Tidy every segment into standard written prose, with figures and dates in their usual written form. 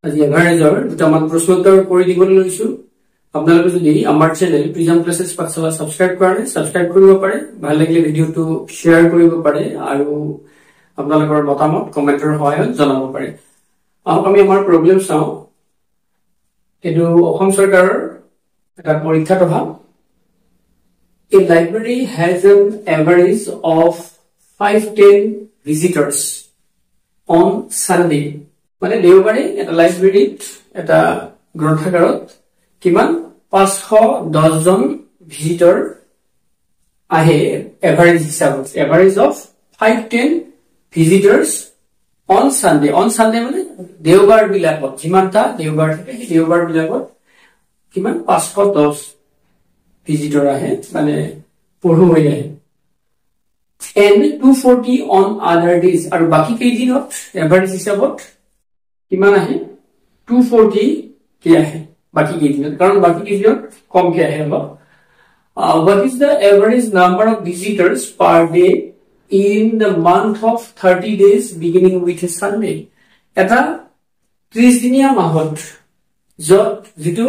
আজি এভাৰেজৰ দুটামান প্ৰশ্নোত্তৰ কৰি দিবলৈ লৈছো আপোনালোকে যদি আমাৰ চেনেল প্ৰিজম ক্লাसेছ পাঠশালা সাবস্ক্ৰাইব কৰে সাবস্ক্ৰাইব কৰিব পাৰে ভাল লাগিলে ভিডিওটো শেয়াৰ কৰিব পাৰে আৰু আপোনালোকৰ মতামত কমেন্টৰ সহায়ত জনাব পাৰে আমি আমাৰ প্ৰবলেম চাও এটো অসম চৰকাৰৰ এটা পৰীক্ষাত অহা A library has an average of 510 visitors on Sunday মানে দেওবাৰে এটা লাইব্ৰেৰীত এটা গ্ৰন্থাগাৰত কিমান 510 জন ভিজিটৰ আহে এভাৰেজ হিচাপত average of 510 visitors on Sunday মানে দেওবাৰ বিলাকত যিমানটা দেওবাৰ থাকে দেওবাৰ বিলাকত কিমান 510 ভিজিটৰ আহে মানে পঢ়ুৱৈ আহে and 240 on other days আৰু বাকি কেইদিনত এভাৰেজ হিচাপত কিমান আহে 240 কে আহে বাকি কেইদিনত কাৰণ বাকি কেইদিনত কম কে আহে what is the average number of visitors per day in the month of 30 days beginning with a Sunday এটা 30 দিনীয়া মাহত যত যেটো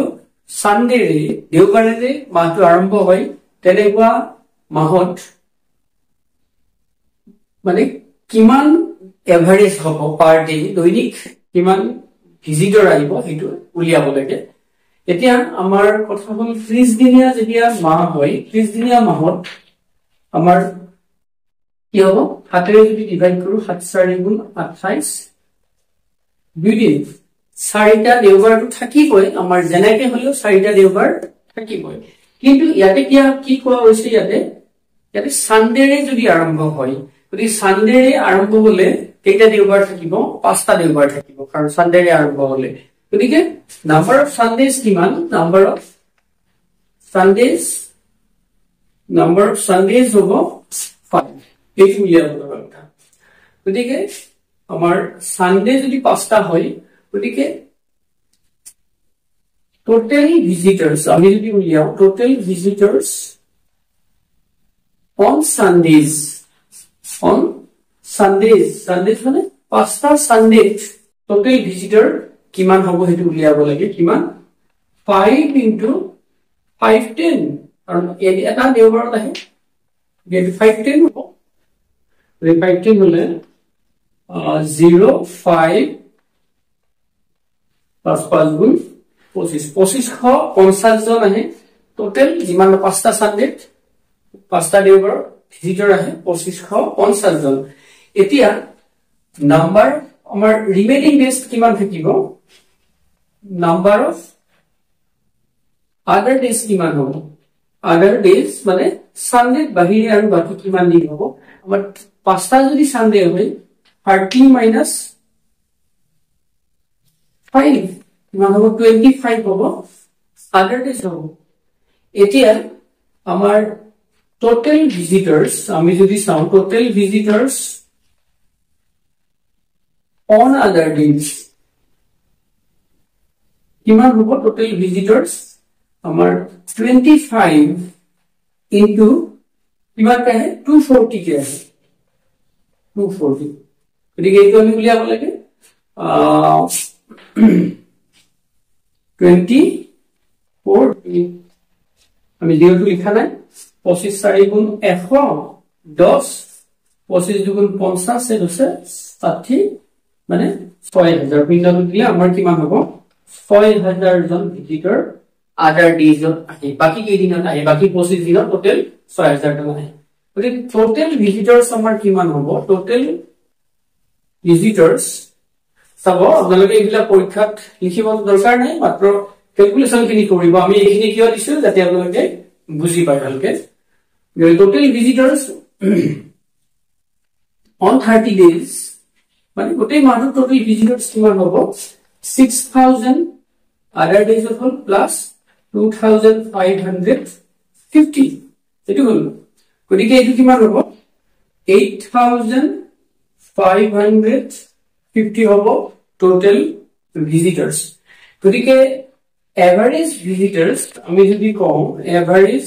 সানডে দেওবাৰে মাহটো আৰম্ভ হয় তেনেকুৱা মাহত মানে কিমান এভাৰেজ হ'ব পাৰ ডে দৈনিক কিমান ভিজিটৰ আহিব হেতু উলিয়াব লাগে এতিয়া আমাৰ কথা হল 30 দিনীয়া যেতিয়া মাহ হয় 30 দিনীয়া মাহত আমাৰ কি হ'ব হাতেৰে যদি ডিভাইড কৰো 7 4 গুণ 28 দুই দিন চাৰিটা দেওবাৰটো থাকিবই আমাৰ জেনেকে হলেও চাৰিটা দেওবাৰ থাকিবই কিন্তু ইয়াতে কি কোৱা হৈছে ইয়াতে সানডেৰে যদি আৰম্ভ হয় যদি সানডেৰে আৰম্ভ হলে কেইটা দেওবাৰ থাকিব পাঁচটা দেওবাৰ থাকিব কাৰণ সানডেৰে আৰম্ভ হলে গতিকে নাম্বাৰ অফ সানডেজ কিমান নাম্বাৰ অফ সানডেজ হ'ব 5 এইটো উলিয়াব কথা গতিকে আমাৰ সানডে যদি পাঁচটা হয় গতিকে total visitors আমি যদি উলিয়াও total visitors on Sundays মানে পাঁচটা সানডে total visitor কিমান হ'ব হেতু উলিয়াব লাগে কিমান 5 into 510 আৰু এটা দেওবাৰত আহে 510 হ'ব 510 হলে 05 plus 5 গুণ 2550 জন আহে টোটাল যিমান পাঁচটা সানডে পাঁচটা দেওবাৰ ভিজিটৰ আহে 2550 জন এতিয়া নাম্বাৰ আমাৰ ৰিমেইনিং ডেজ কিমান থাকিব নাম্বাৰ অফ আদাৰ ডেজ কিমান হ'ব আদাৰ ডেজ মানে সানডে বাহিৰে আৰু বাকি কিমান দিন হ'ব আমাৰ পাঁচটা যদি সানডে হয় 30 minus 5 কিমান হ'ব 25 হ'ব আদাৰ ডেজ হ'ব এতিয়া আমাৰ টোটাল ভিজিটৰ্স আমি যদি চাও টোটাল ভিজিটৰ্স on other days কিমান হ'ব টোটাল ভিজিটৰ্স আমাৰ 25 into কিমান কাহে 240 কে আছে 240 গতিকে এইটো আমি উলিয়াব লাগে 24 আমি যেহেতু লিখা নাই 25 4 গুণ 110 25 দুগুণ 50 এর হচ্ছে 60 মানে 6000 পিনটো দিলে আমাৰ কিমান হ'ব 6000 জন ভিজিটৰ আদাৰ ডেজত আহে বাকি কেই দিনত আহে বাকি 25 দিনত টোটাল 6000 জন আহে গতিকে টোটাল ভিজিটৰ্স আমাৰ কিমান হ'ব টোটাল ভিজিটৰ্স চাব আপোনালোকে এইবিলাক পৰীক্ষাত লিখিব দৰকাৰ নাই মাত্ৰ ক্যালকুলেশন খিনি কৰিব আমি এইখিনি কিয় দিছো যাতে আপোনালোকে বুজি পায় ভালকে টোটাল ভিজিটৰ্স on 30 days মানে গোটেই মাহৰ টোটাল ভিজিটৰ্স কিমান হ'ব 6000 আদাৰ ডেজ হ'ল প্লাস 2550 এটো হল গতিকে এটো কিমান হ'ব 8550 হ'ব টোটাল ভিজিটৰ্স গতিকে এভাৰেজ ভিজিটৰ্স আমি যদি কওঁ এভাৰেজ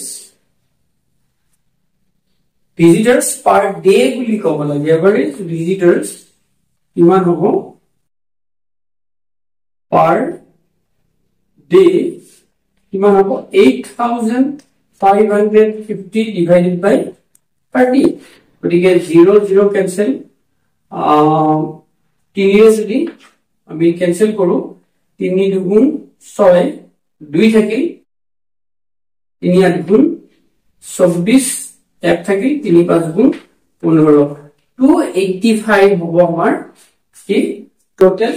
ভিজিটৰ্স পাৰ ডে বুলি ক'ব লাগে এভাৰেজ ভিজিটৰ্স কিমান হ'ব per day কিমান হ'ব 8550 divided by 30 গতিকে 0 0 cancel তিনিয়ে যদি আমি cancel কৰো 3 দুগুণ 6 2 থাকিল 3 8 গুণ 24 এক থাকিল 3 5 গুণ 15 285 হ'ব আমাৰ কি total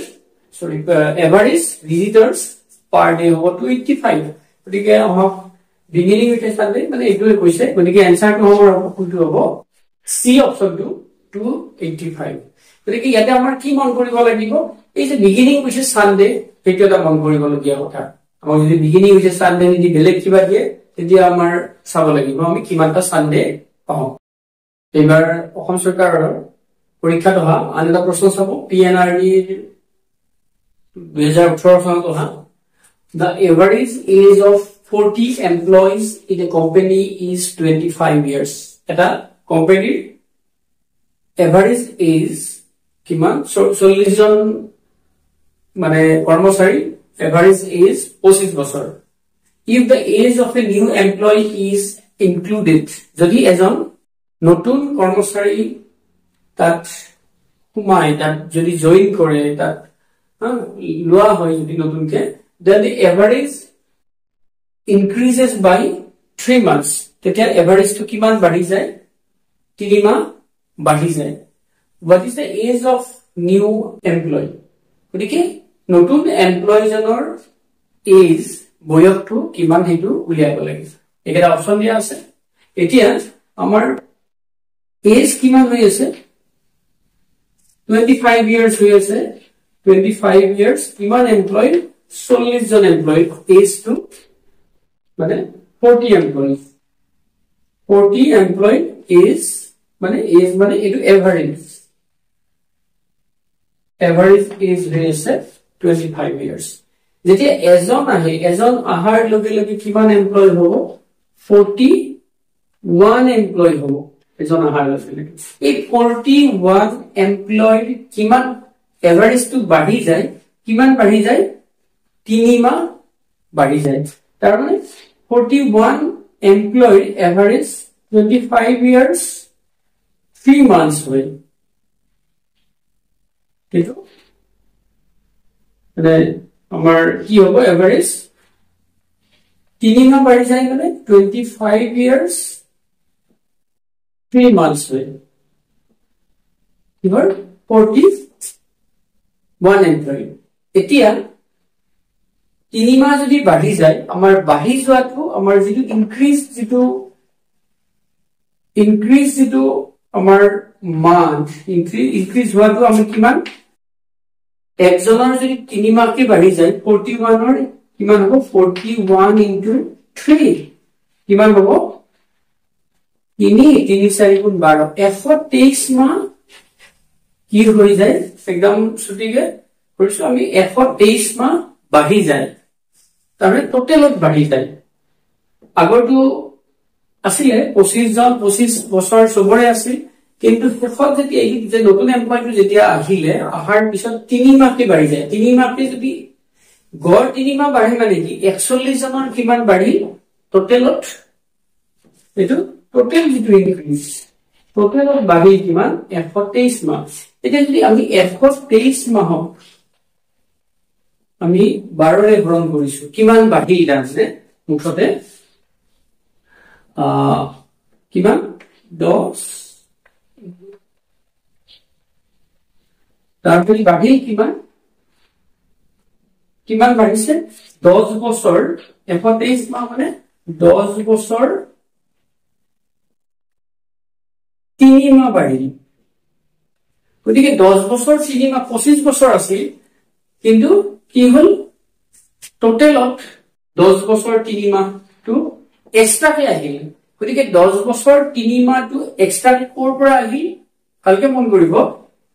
sorry average visitors per day হ'ব 285 গতিকে আমাক beginning with Sunday মানে এইটোৱে কৈছে গতিকে আনসাৰটো হ'ব কোনটো হ'ব C অপচনটো 285 গতিকে ইয়াতে আমাৰ কি মন কৰিব লাগিব এই যে beginning with Sunday সেইটো এটা মন কৰিবলগীয়া কথা আমাৰ যদি beginning with Sunday যদি বেলেগ কিবা দিয়ে তেতিয়া আমাৰ চাব লাগিব আমি কিমানটা সানডে পাওঁ এবাৰ অসম চৰকাৰৰ পৰীক্ষাত অহা আন এটা প্ৰশ্ন চাব PNRD 2018 চনত অহা The average age of 40 employees in a company is 25 years. Eta company average age kiman 40 জন মানে কর্মচারী average age 25 বছর. If the age of a new employee is included, যদি এজন নতুন কর্মচারী তাত সোমায় তাত যদি জয়েন কৰে তাত লোৱা হয় যদি নতুনকে then the average increases by 3 months তেতিয়া average to কিমান বাঢ়ি যায় 3 মাহ বাঢ়ি যায় what is the age of new employee গতিকে নতুন এমপ্লয়ী জনৰ age বয়সটো কিমান হেতু উলিয়াব লাগিব এটা অপচন দিয়া আছে এতিয়া আমাৰ age কিমান হৈ আছে 25 years হৈ আছে 25 years কিমান এমপ্লয়ী 40 জন এমপ্লয়ী age to মানে 40 এমপ্লয়ী 40 এমপ্লয়ী age মানে এটো এভারেজ age হৈ আছে 25 years যেতিয়া এজন আহাৰ লগে লগে কিমান এমপ্লয়ী হ'ব 41 এমপ্লয়ী হ'ব এজন আহাৰ লগে লগে এই 41 এমপ্লয়ী কিমান এভারেজ টু বাঢ়ি যায় কিমান বাঢ়ি যায় 3 মাহ বাঢ়ি যায় তাৰ মানে 41 এমপ্লয়ী এভাৰেজ 25 years 3 months হয় কিন্তু মানে আমাৰ কি হ'ব এভারেজ 3 মাহ বাঢ়ি যায় মানে 25 years 3 months হয় কিমান 41 এমপ্লয়ী এতিয়া 3 মাহ যদি বাঢ়ি যায় আমাৰ বাঢ়ি যোৱাটো আমাৰ যেটো ইনক্ৰিজ যেটো আমাৰ মান্থ ইনক্ৰিজ হোৱাটো আমি কিমান একজনৰ যদি 3 মাহকে বাঢ়ি যায় 41 ৰ কিমান হ'ব 41 into 3 কিমান হ'ব 3 4 গুণ 12 123 মাহ কি হৈ যায় একদম ছুটিকে কৈছো আমি 123 মাহ বাঢ়ি যায় তাৰে টোটালত বাঢ়ি যায় আগৰটো আসলে 25 বছৰ সবৰে আছিল কিন্তু শেষত যেতিয়া এই যে নতুন এমপ্লয়ীটো যেতিয়া আহিলে আহাৰ পিছত 3 মাহকে বাঢ়ি যায় 3 মাহকে যদি গড় 3 মাহ বাঢ়ি মানে কি 41 জনৰ কিমান বাঢ়ি টোটালত এটো টোটাল যেটো ইনক্রিজ টোটালত বাঢ়ি কিমান 123 মাহ এটা যদি আমি 123 মাহ আমি 12 ৰে হৰণ কৰিছো কিমান বাঢ়ি আছে মুখতে কিমান 10 তাৰপৰে বাঢ়ি কিমান বাঢ়িছে 10 বছৰ 123 মাহ মানে 10 বছৰ 3 মাহ বাঢ়ি গতিকে 10 বছৰ 3 মাহ 25 বছৰ আছিল কিন্তু কি হল টোটালত 10 বছৰ 3 মাহ টু এক্সট্ৰাকে আহিল গতিকে 10 বছৰ 3 মাহ টু এক্সট্ৰাকে কোৰ পৰা আহিল ভালকে মন কৰিব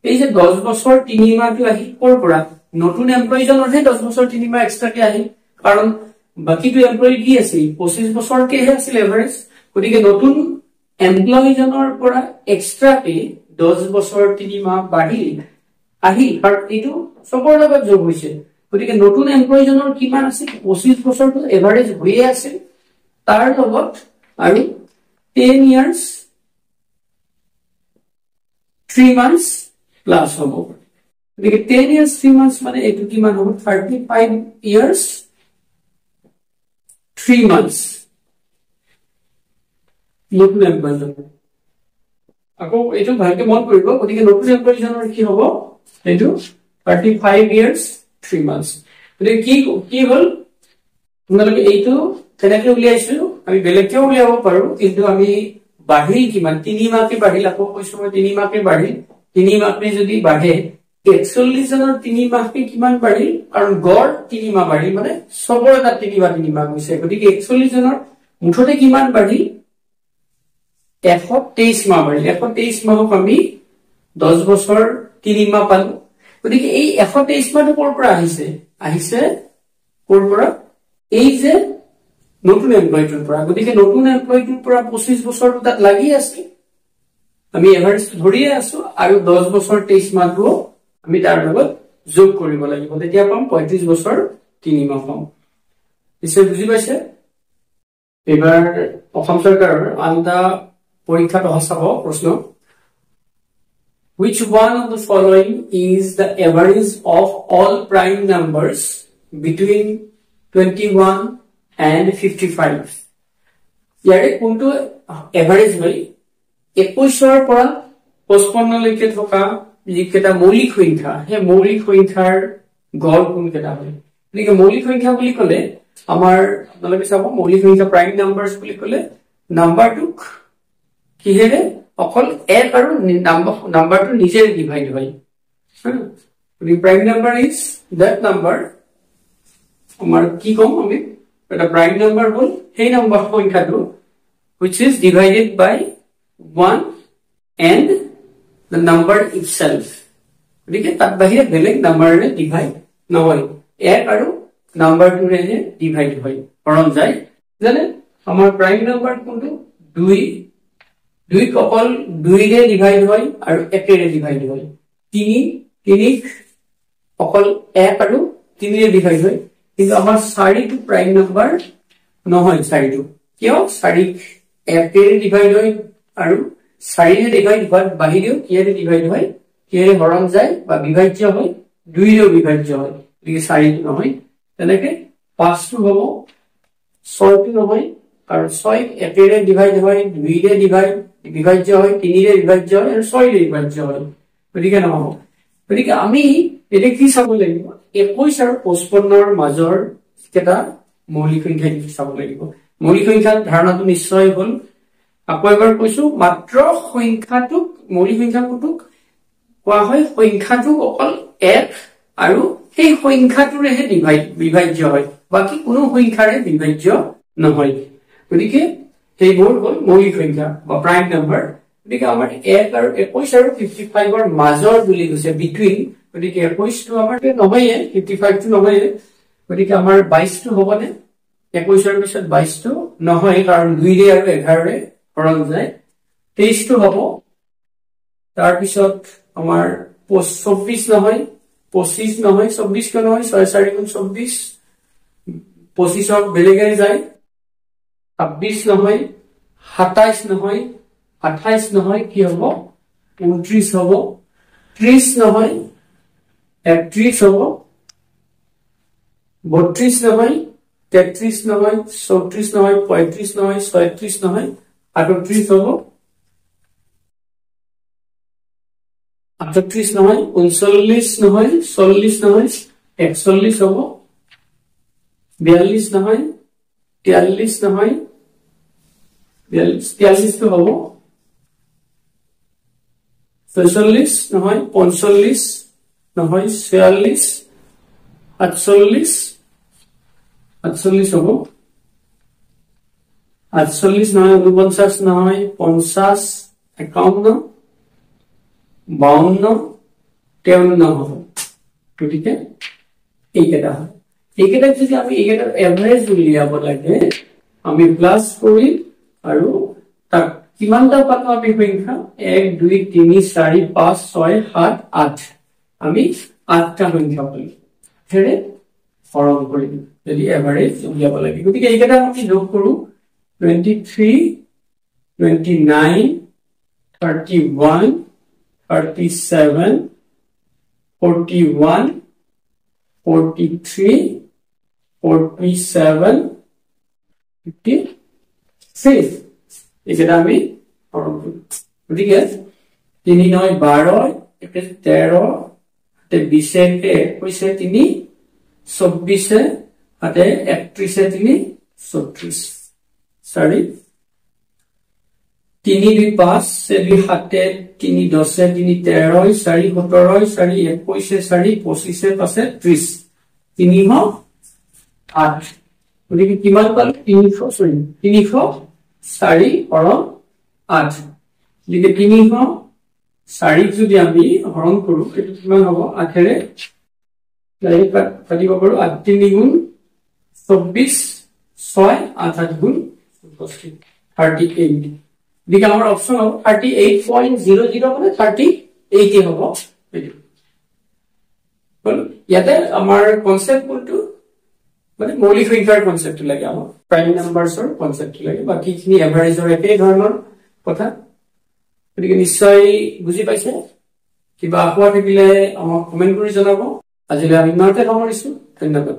এই যে 10 বছৰ 3 মাহটো আহি কোৰ পৰা নতুন এমপ্লয়ী জনৰহে 10 বছৰ 3 মাহ এক্সট্ৰাকে আহিল কাৰণ বাকিটো এমপ্লয়ী কি আছিল 25 বছৰকে আছিল এভাৰেজ গতিকে নতুন এমপ্লয়ী জনৰ পৰা এক্সট্ৰাকে 10 বছৰ 3 মাহ বাঢ়ি আহি আৰু এটো সবৰ লগত যোগ হৈছে গতিকে নতুন এমপ্লয়ীজনৰ কিমান আছে 25 বছৰটো এভাৰেজ হৈয়ে আছে তাৰ লগত আৰু 10 years 3 months প্লাস হ'ব গতিকে 10 years 3 months মানে এটো কিমান হ'ব 35 years 3 months নতুন এমপ্লয়ীজনৰ আকৌ এটো ভালকে মন কৰিব গতিকে নতুন এমপ্লয়ীজনৰ কি হ'ব এটো 35 years 3 months গতিকে কি হল তোমালোকে এইটো কেনেকৈ উলিয়াইছো আমি বেলেগকে উলিয়াব পাৰো কিন্তু আমি বাঢ়ি কিমান 3 মাহকে বাঢ়িল আকৌ কৈছো মই 3 মাহকে বাঢ়িল 3 মাহকে যদি বাঢ়ে 41 জনৰ 3 মাহকে কিমান বাঢ়িল কাৰণ গড় 3 মাহ বাঢ়িল মানে সবৰ এটা 3 মাহ হৈছে গতিকে 41 জনৰ মুঠতে কিমান বাঢ়িল 123 মাহ বাঢ়িল 123 মাহক আমি 10 বছৰ 3 মাহ পালো গতিকে এই 123 মাহটো ক'ৰ পৰা আহিছে ক'ৰ পৰা এই যে নতুন এমপ্লয়ীটোৰ পৰা গতিকে নতুন এমপ্লয়ীটোৰ পৰা 25 বছৰটো তাত লাগি আছে আমি এভাৰেজ ধৰিয়ে আছো আৰু 10 বছৰ 23 মাহটো আমি তাৰ লগত যোগ কৰিব লাগিব তেতিয়া পাম 35 বছৰ 3 মাহ পাম নিশ্চয় বুজি পাইছে এবাৰ অসম চৰকাৰৰ আনটা পৰীক্ষাত অহা প্ৰশ্ন Which one of the following is the average of all prime numbers between 21 and 55? ইয়াৰে কোনটো এভাৰেজ হয় 21 ৰ পৰা 55 লৈকে থকা যিকেইটা মৌলিক সংখ্যা হে মৌলিক সংখ্যাৰ গড় কোনকেইটা হয় গতিকে মৌলিক সংখ্যা বুলি ক'লে আমাৰ আপোনালোকে চাব মৌলিক সংখ্যা প্ৰাইম নাম্বাৰছ বুলি ক'লে নাম্বাৰটোক কিহেৰে অকল এক আৰু নাম্বাৰটো নিজে ডিভাইড হয় the prime number is that number আমাৰ কি কম আমি এটা prime number হল সেই নাম্বার সংখ্যাটো which is divided by 1 and the number itself গতিকে তাত বাহিৰে বেলেগ নাম্বাৰৰে ডিভাইড নহয় এক আৰু নাম্বাৰটোৰে ডিভাইড হয় হৰণ যায় জানে আমাৰ প্ৰাইম নাম্বাৰ কোনটো 2 অকল 2 ৰে ডিভাইড হয় আৰু 1 ৰে ডিভাইড হয় 3 অকল 1 আৰু 3 ৰে ডিভাইড হয় কিন্তু আমাৰ 4 টো প্ৰাইম নাম্বাৰ নহয় 4 টো কিয় 4 1 ৰে ডিভাইড হয় আৰু 4 ৰে ডিভাইড হয় বাহিৰেও কিৰে ডিভাইড হয় কিৰে হৰণ যায় বা বিভাজ্য হয় 2 ৰে বিভাজ্য হয় গতিকে 4 টো নহয় তেনেকে 5 টো হ'ব 6 টো নহয় আৰু 6 1 ৰে ডিভাইড হয় 2 ৰে বিভাজ্য হয় 3 ৰে বিভাজ্য হয় আৰু 6 ৰে বিভাজ্য হয় গতিকে নহব গতিকে আমি এটা কি চাব লাগিব 21 আৰু 55 ৰ মাজৰ কেটা মৌলিক সংখ্যা কি চাব লাগিব মৌলিক সংখ্যাৰ ধাৰণাটো নিশ্চয় হ'ল আকৌ এবাৰ কৈছো মাত্ৰ সংখ্যাটোক মৌলিক সংখ্যাটোক কোৱা হয় সংখ্যাটো অকল এক আৰু সেই সংখ্যাটোৰেহে বিভাজ্য হয় বাকি কোনো সংখ্যাৰে বিভাজ্য নহয় গতিকে সেইবোৰ হ'ল মৌলিক সংখ্যা বা প্ৰাইম নাম্বাৰ গতিকে আমাৰ 1 আৰু 21 আৰু 55 ৰ মাজৰ বুলি কৈছে বিটুইন গতিকে 21 টো আমাৰ নহয়ে 55 টো নহয়ে গতিকে আমাৰ 22 টো হ'বনে 21 ৰ পিছত 22 টো নহয় কাৰণ 2 ৰে আৰু 11 ৰে হৰণ যায় 23 টো হ'ব তাৰ পিছত আমাৰ 24 নহয় 25 নহয় 24 কিয় নহয় 6 4 গুণ 24 25 ৰ বেলেগে যায় 26 নহয় 27 নহয় 28 নহয় কি হ'ব 29 হ'ব 30 নহয় 31 হ'ব 32 নহয় 33 নহয় 34 নহয় 35 নহয় 36 নহয় 38 হ'ব 38 নহয় 39 নহয় 40 নহয় 41 হ'ব 42 নহয় 43 নহয় 43 টো হ'ব 46 নহয় 45 নহয় 46 48 হ'ব 48 নহয় 49 নহয় 50 51 52 53 হ'ব গতিকে এইকেইটা হয় এইকেইটা যদি আমি এইকেইটাৰ এভাৰেজ উলিয়াব লাগে আমি প্লাস কৰি আৰু তাক কিমানটা পালো আমি সংখ্যা 1 2 3 4 5 6 7 8 আমি 8টা সংখ্যা পালো হেৰে হৰণ কৰিম যদি এভাৰেজ উলিয়াব লাগে গতিকে এইকেইটা আমি যোগ কৰো 23 29 31 37 41 43 47 56 এইকেইটা আমি হৰণ কৰিম গতিকে 3 9 12 13 20 কৈছে 3 24 আতে 31 3 34 sorry 3 2 5 2 7 3 10 3 13 4 17 4 21 4 25 5 30 308 গতিকে কিমান পালো 300 সৰি 304 হৰণ 8 গতিকে 304 যদি আমি হৰণ কৰো এটো কিমান হ'ব 8 ৰে লাইক কাটিব পাৰো 8 3 গুণ 24 6 8 গুণ 38 গতিকে আমাৰ অপচন হ'ব 38.00 মানে 38 হ'ব ইয়াতে আমাৰ কনসেপ্ট কোনটো মানে মৌলিক সংখ্যাৰ কনসেপ্ট লাগে আমাৰ প্ৰাইম নাম্বাৰছৰ কনসেপ্ট লাগে বাকিখিনি এভাৰেজৰ একে ধৰণৰ কথা গতিকে নিশ্চয় বুজি পাইছে কিবা আকোৱা থাকিলে আমাক কমেন্ট কৰি জনাব আজিলৈ আমি ইমানতে সামৰিছো ধন্যবাদ